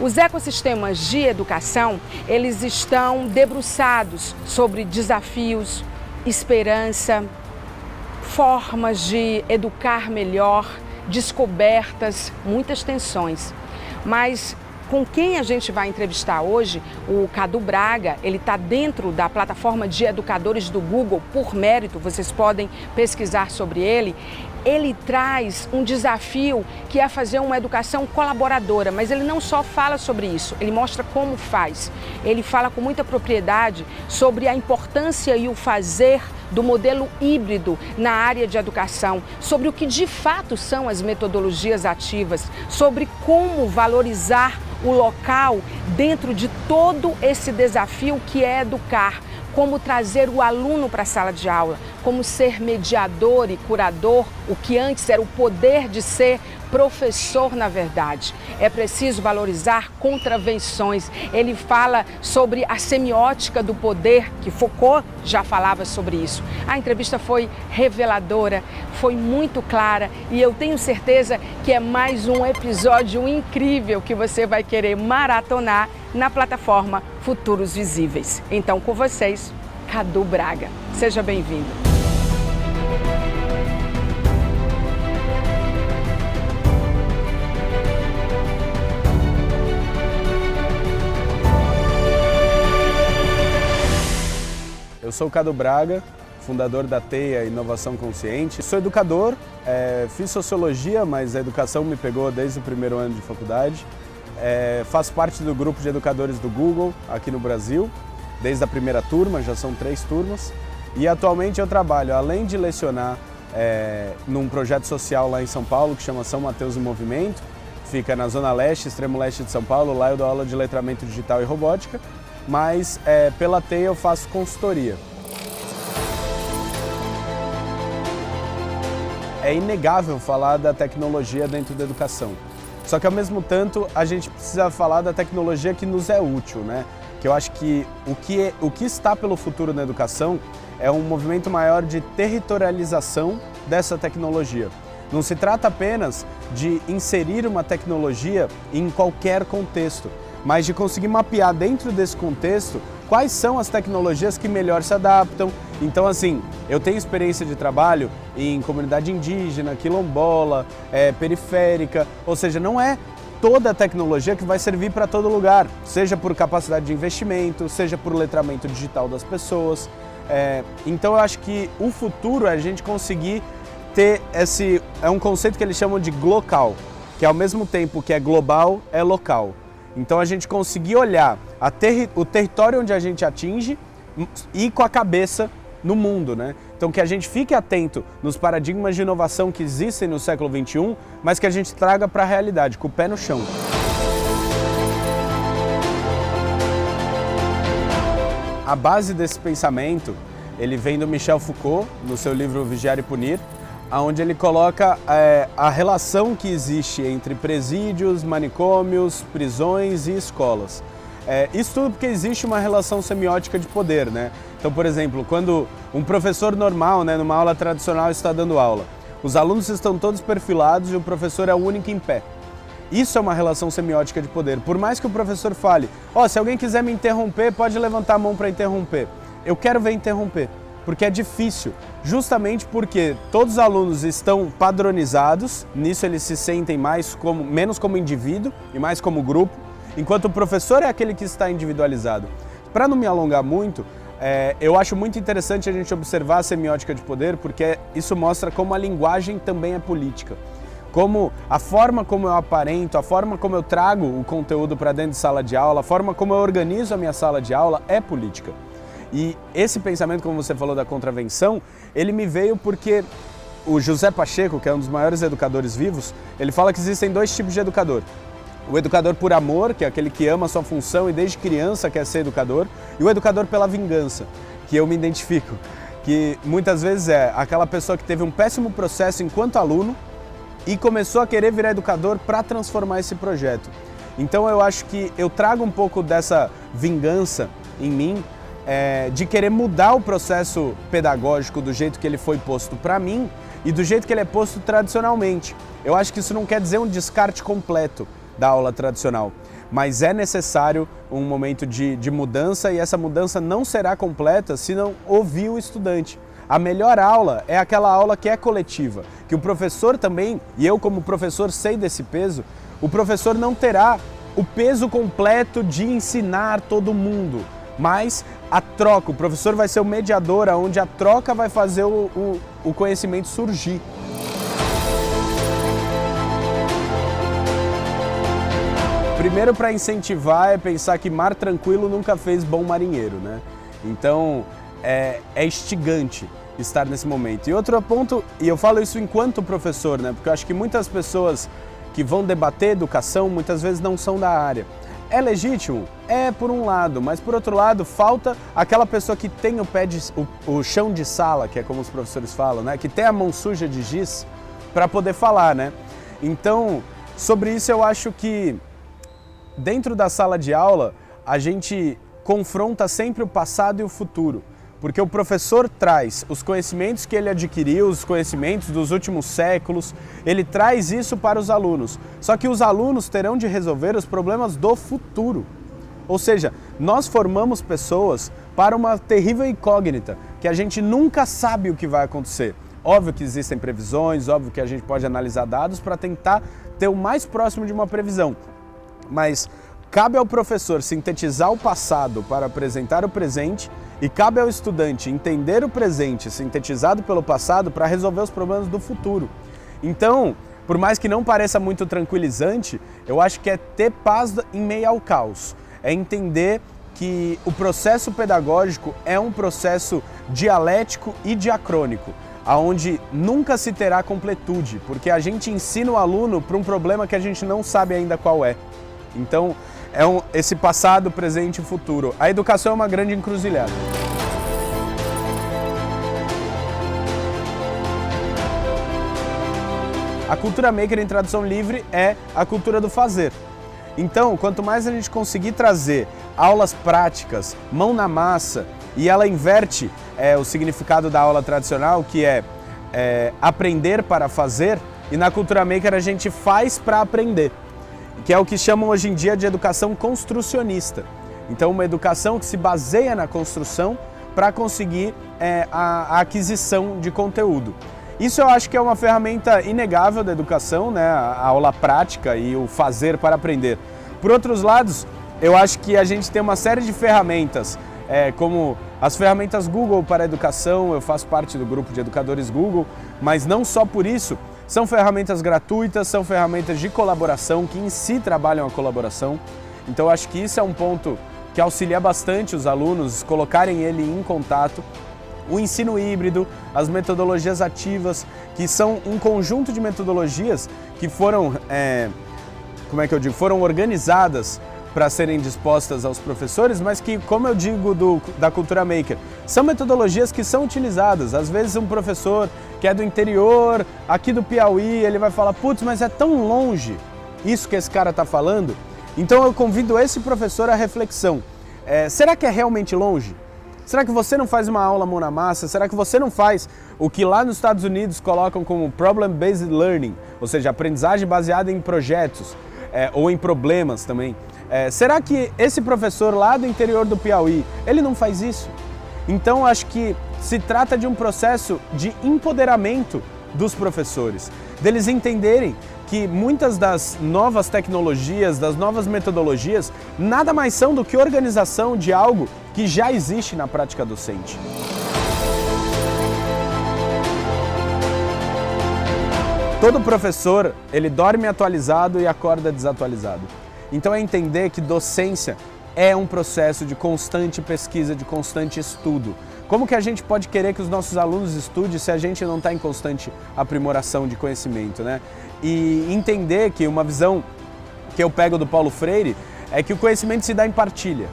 Os ecossistemas de educação, eles estão debruçados sobre desafios, esperança, formas de educar melhor, descobertas, muitas tensões. Mas com quem a gente vai entrevistar hoje, o Cadu Braga, ele está dentro da plataforma de educadores do Google por mérito, vocês podem pesquisar sobre ele. Ele traz um desafio que é fazer uma educação colaboradora, mas ele não só fala sobre isso, ele mostra como faz. Ele fala com muita propriedade sobre a importância e o fazer do modelo híbrido na área de educação, sobre o que de fato são as metodologias ativas, sobre como valorizar o local dentro de todo esse desafio que é educar, como trazer o aluno para a sala de aula, como ser mediador e curador, o que antes era o poder de ser professor, na verdade. É preciso valorizar contravenções. Ele fala sobre a semiótica do poder, que Foucault já falava sobre isso. A entrevista foi reveladora, foi muito clara e eu tenho certeza que é mais um episódio incrível que você vai querer maratonar na plataforma Futuros Visíveis. Então, com vocês, Cadu Braga. Seja bem-vindo. Eu sou o Cadu Braga, fundador da TEIA Inovação Consciente. Sou educador, fiz sociologia, mas a educação me pegou desde o primeiro ano de faculdade. Faço parte do grupo de educadores do Google aqui no Brasil, desde a primeira turma, já são 3 turmas. E atualmente eu trabalho, além de lecionar num projeto social lá em São Paulo, que chama São Mateus em Movimento, fica na Zona Leste, extremo leste de São Paulo, lá eu dou aula de letramento digital e robótica, mas pela TEIA eu faço consultoria. É inegável falar da tecnologia dentro da educação. Só que, ao mesmo tempo, a gente precisa falar da tecnologia que nos é útil, né? Que eu acho que o que está pelo futuro na educação é um movimento maior de territorialização dessa tecnologia. Não se trata apenas de inserir uma tecnologia em qualquer contexto, mas de conseguir mapear dentro desse contexto quais são as tecnologias que melhor se adaptam. Então, assim, eu tenho experiência de trabalho em comunidade indígena, quilombola, periférica, ou seja, não é toda a tecnologia que vai servir para todo lugar, seja por capacidade de investimento, seja por letramento digital das pessoas. Então, eu acho que o futuro é a gente conseguir ter é um conceito que eles chamam de glocal, que ao mesmo tempo que é global, é local. Então a gente conseguir olhar o território onde a gente atinge e com a cabeça no mundo, né? Então que a gente fique atento nos paradigmas de inovação que existem no século XXI, mas que a gente traga para a realidade, com o pé no chão. A base desse pensamento, ele vem do Michel Foucault, no seu livro Vigiar e Punir, onde ele coloca a relação que existe entre presídios, manicômios, prisões e escolas. Isso tudo porque existe uma relação semiótica de poder, né? Então, por exemplo, quando um professor normal, né, numa aula tradicional, está dando aula, os alunos estão todos perfilados e o professor é o único em pé. Isso é uma relação semiótica de poder. Por mais que o professor fale, se alguém quiser me interromper, pode levantar a mão para interromper. Eu quero ver interromper. Porque é difícil, justamente porque todos os alunos estão padronizados, nisso eles se sentem menos como indivíduo e mais como grupo, enquanto o professor é aquele que está individualizado. Para não me alongar muito, eu acho muito interessante a gente observar a semiótica de poder, porque isso mostra como a linguagem também é política. Como a forma como eu aparento, a forma como eu trago o conteúdo para dentro de sala de aula, a forma como eu organizo a minha sala de aula é política. E esse pensamento, como você falou, da contravenção, ele me veio porque o José Pacheco, que é um dos maiores educadores vivos, ele fala que existem 2 tipos de educador. O educador por amor, que é aquele que ama a sua função e desde criança quer ser educador, e o educador pela vingança, que eu me identifico, que muitas vezes é aquela pessoa que teve um péssimo processo enquanto aluno e começou a querer virar educador para transformar esse projeto. Então eu acho que eu trago um pouco dessa vingança em mim, de querer mudar o processo pedagógico do jeito que ele foi posto para mim e do jeito que ele é posto tradicionalmente. Eu acho que isso não quer dizer um descarte completo da aula tradicional, mas é necessário um momento de mudança e essa mudança não será completa se não ouvir o estudante. A melhor aula é aquela aula que é coletiva, que o professor também, e eu como professor sei desse peso, o professor não terá o peso completo de ensinar todo mundo, mas a troca, o professor vai ser o mediador, onde a troca vai fazer o conhecimento surgir. Primeiro, para incentivar, é pensar que mar tranquilo nunca fez bom marinheiro, né? Então, é instigante estar nesse momento. E outro ponto, e eu falo isso enquanto professor, né? Porque eu acho que muitas pessoas que vão debater educação, muitas vezes não são da área. É legítimo? É, por um lado, mas por outro lado, falta aquela pessoa que tem o chão de sala, que é como os professores falam, né? Que tem a mão suja de giz para poder falar, né? Então, sobre isso eu acho que dentro da sala de aula, a gente confronta sempre o passado e o futuro, porque o professor traz os conhecimentos que ele adquiriu, os conhecimentos dos últimos séculos, ele traz isso para os alunos. Só que os alunos terão de resolver os problemas do futuro. Ou seja, nós formamos pessoas para uma terrível incógnita, que a gente nunca sabe o que vai acontecer. Óbvio que existem previsões, óbvio que a gente pode analisar dados para tentar ter o mais próximo de uma previsão. Mas cabe ao professor sintetizar o passado para apresentar o presente e cabe ao estudante entender o presente sintetizado pelo passado para resolver os problemas do futuro. Então, por mais que não pareça muito tranquilizante, eu acho que é ter paz em meio ao caos. É entender que o processo pedagógico é um processo dialético e diacrônico, onde nunca se terá completude, porque a gente ensina o aluno para um problema que a gente não sabe ainda qual é. Então, esse passado, presente e futuro. A educação é uma grande encruzilhada. A cultura maker, em tradução livre, é a cultura do fazer. Então, quanto mais a gente conseguir trazer aulas práticas, mão na massa, e ela inverte o significado da aula tradicional, que é aprender para fazer, e na cultura maker a gente faz para aprender, que é o que chamam hoje em dia de educação construcionista. Então, uma educação que se baseia na construção para conseguir a aquisição de conteúdo. Isso eu acho que é uma ferramenta inegável da educação, né? A aula prática e o fazer para aprender. Por outros lados, eu acho que a gente tem uma série de ferramentas, como as ferramentas Google para a educação. Eu faço parte do grupo de educadores Google, mas não só por isso. São ferramentas gratuitas, são ferramentas de colaboração, que em si trabalham a colaboração. Então, acho que isso é um ponto que auxilia bastante os alunos, colocarem ele em contato. O ensino híbrido, as metodologias ativas, que são um conjunto de metodologias que foram, foram organizadas para serem dispostas aos professores, mas que, como eu digo da cultura maker, são metodologias que são utilizadas. Às vezes um professor que é do interior, aqui do Piauí, ele vai falar, putz, mas é tão longe isso que esse cara está falando. Então eu convido esse professor à reflexão. Será que é realmente longe? Será que você não faz uma aula mão na massa? Será que você não faz o que lá nos Estados Unidos colocam como Problem-Based Learning, ou seja, aprendizagem baseada em projetos ou em problemas também? Será que esse professor lá do interior do Piauí, ele não faz isso? Então, acho que se trata de um processo de empoderamento dos professores, deles entenderem que muitas das novas tecnologias, das novas metodologias, nada mais são do que organização de algo que já existe na prática docente. Todo professor, ele dorme atualizado e acorda desatualizado. Então é entender que docência é um processo de constante pesquisa, de constante estudo. Como que a gente pode querer que os nossos alunos estudem se a gente não está em constante aprimoração de conhecimento, né? E entender que uma visão que eu pego do Paulo Freire é que o conhecimento se dá em partilha.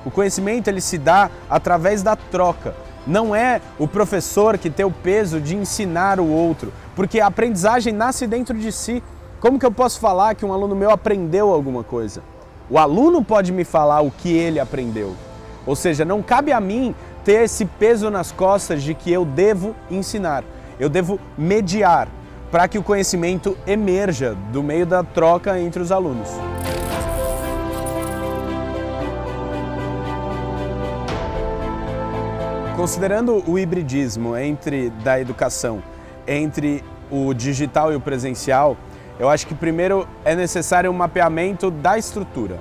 O conhecimento ele se dá através da troca. Não é o professor que tem o peso de ensinar o outro, porque a aprendizagem nasce dentro de si. Como que eu posso falar que um aluno meu aprendeu alguma coisa? O aluno pode me falar o que ele aprendeu. Ou seja, não cabe a mim ter esse peso nas costas de que eu devo ensinar. Eu devo mediar para que o conhecimento emerja do meio da troca entre os alunos. considerando o hibridismo da educação entre o digital e o presencial, eu acho que primeiro é necessário um mapeamento da estrutura.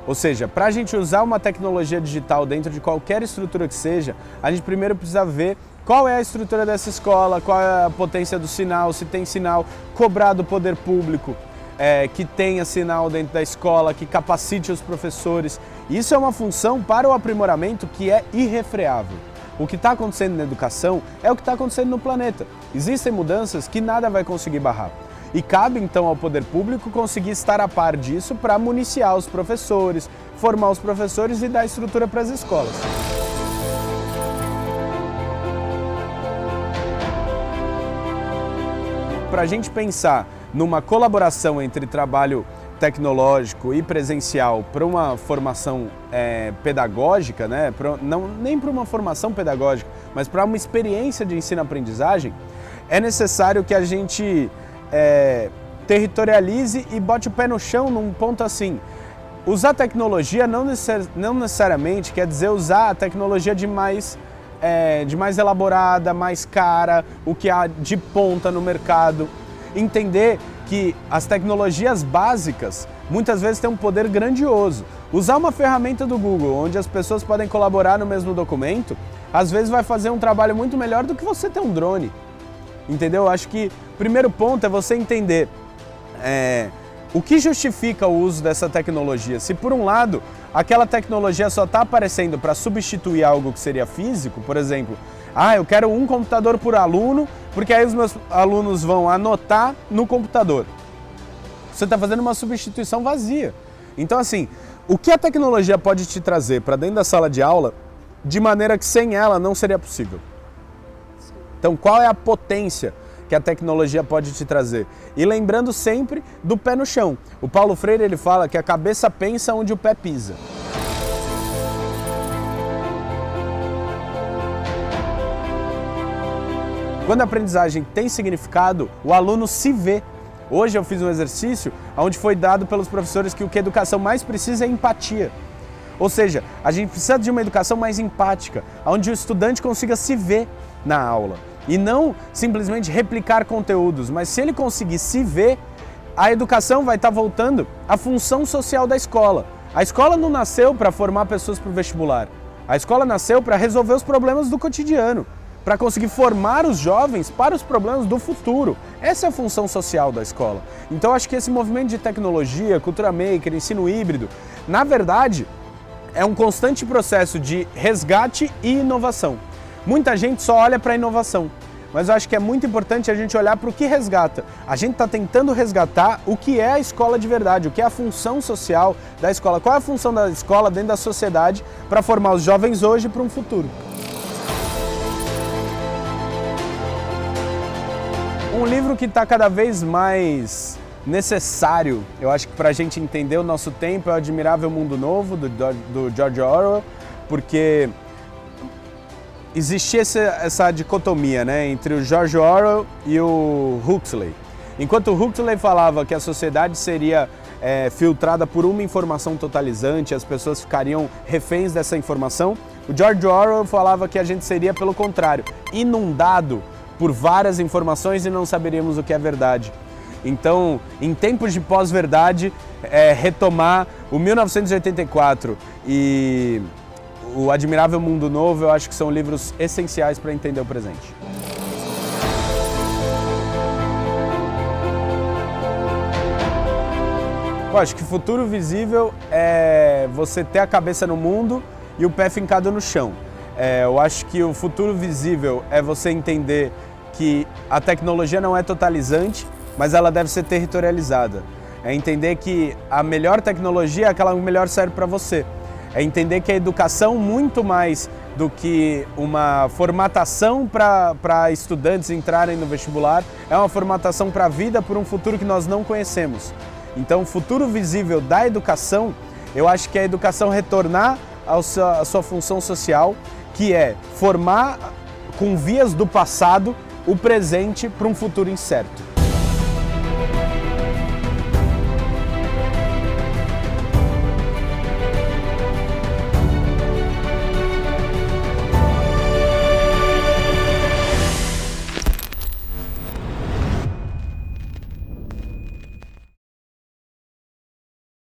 Ou seja, para a gente usar uma tecnologia digital dentro de qualquer estrutura que seja, a gente primeiro precisa ver qual é a estrutura dessa escola, qual é a potência do sinal, se tem sinal, cobrar do poder público que tenha sinal dentro da escola, que capacite os professores. Isso é uma função para o aprimoramento que é irrefreável. O que está acontecendo na educação é o que está acontecendo no planeta. Existem mudanças que nada vai conseguir barrar. E cabe então ao poder público conseguir estar a par disso para municiar os professores, formar os professores e dar estrutura para as escolas. Para a gente pensar numa colaboração entre trabalho tecnológico e presencial para uma formação pedagógica, né? Nem para uma formação pedagógica, mas para uma experiência de ensino-aprendizagem, é necessário que a gente territorialize e bote o pé no chão num ponto assim. Usar tecnologia não necessariamente quer dizer usar a tecnologia de mais elaborada, mais cara, o que há de ponta no mercado. Entender que as tecnologias básicas muitas vezes têm um poder grandioso. Usar uma ferramenta do Google, onde as pessoas podem colaborar no mesmo documento, às vezes vai fazer um trabalho muito melhor do que você ter um drone. Entendeu? Eu acho que o primeiro ponto é você entender o que justifica o uso dessa tecnologia. Se por um lado, aquela tecnologia só está aparecendo para substituir algo que seria físico, por exemplo, eu quero um computador por aluno, porque aí os meus alunos vão anotar no computador. Você está fazendo uma substituição vazia. Então assim, o que a tecnologia pode te trazer para dentro da sala de aula, de maneira que sem ela não seria possível? Então, qual é a potência que a tecnologia pode te trazer? E lembrando sempre do pé no chão. O Paulo Freire ele fala que a cabeça pensa onde o pé pisa. Quando a aprendizagem tem significado, o aluno se vê. Hoje eu fiz um exercício onde foi dado pelos professores que o que a educação mais precisa é empatia. Ou seja, a gente precisa de uma educação mais empática, onde o estudante consiga se ver na aula. E não simplesmente replicar conteúdos, mas se ele conseguir se ver, a educação vai estar voltando à função social da escola. A escola não nasceu para formar pessoas para o vestibular. A escola nasceu para resolver os problemas do cotidiano, para conseguir formar os jovens para os problemas do futuro. Essa é a função social da escola. Então acho que esse movimento de tecnologia, cultura maker, ensino híbrido, na verdade, é um constante processo de resgate e inovação. Muita gente só olha para a inovação, mas eu acho que é muito importante a gente olhar para o que resgata. A gente está tentando resgatar o que é a escola de verdade, o que é a função social da escola. Qual é a função da escola dentro da sociedade para formar os jovens hoje para um futuro. Um livro que está cada vez mais necessário, eu acho que para a gente entender o nosso tempo, é O Admirável Mundo Novo, do George Orwell, porque existia essa dicotomia, né, entre o George Orwell e o Huxley. Enquanto o Huxley falava que a sociedade seria filtrada por uma informação totalizante, as pessoas ficariam reféns dessa informação, o George Orwell falava que a gente seria, pelo contrário, inundado por várias informações e não saberíamos o que é verdade. Então, em tempos de pós-verdade, retomar o 1984 e O Admirável Mundo Novo, eu acho que são livros essenciais para entender o presente. Eu acho que futuro visível é você ter a cabeça no mundo e o pé fincado no chão. Eu acho que o futuro visível é você entender que a tecnologia não é totalizante, mas ela deve ser territorializada. É entender que a melhor tecnologia é aquela que melhor serve para você. É entender que a educação, muito mais do que uma formatação para estudantes entrarem no vestibular, é uma formatação para a vida, por um futuro que nós não conhecemos. Então, o futuro visível da educação, eu acho que é a educação retornar à sua função social, que é formar com vias do passado o presente para um futuro incerto.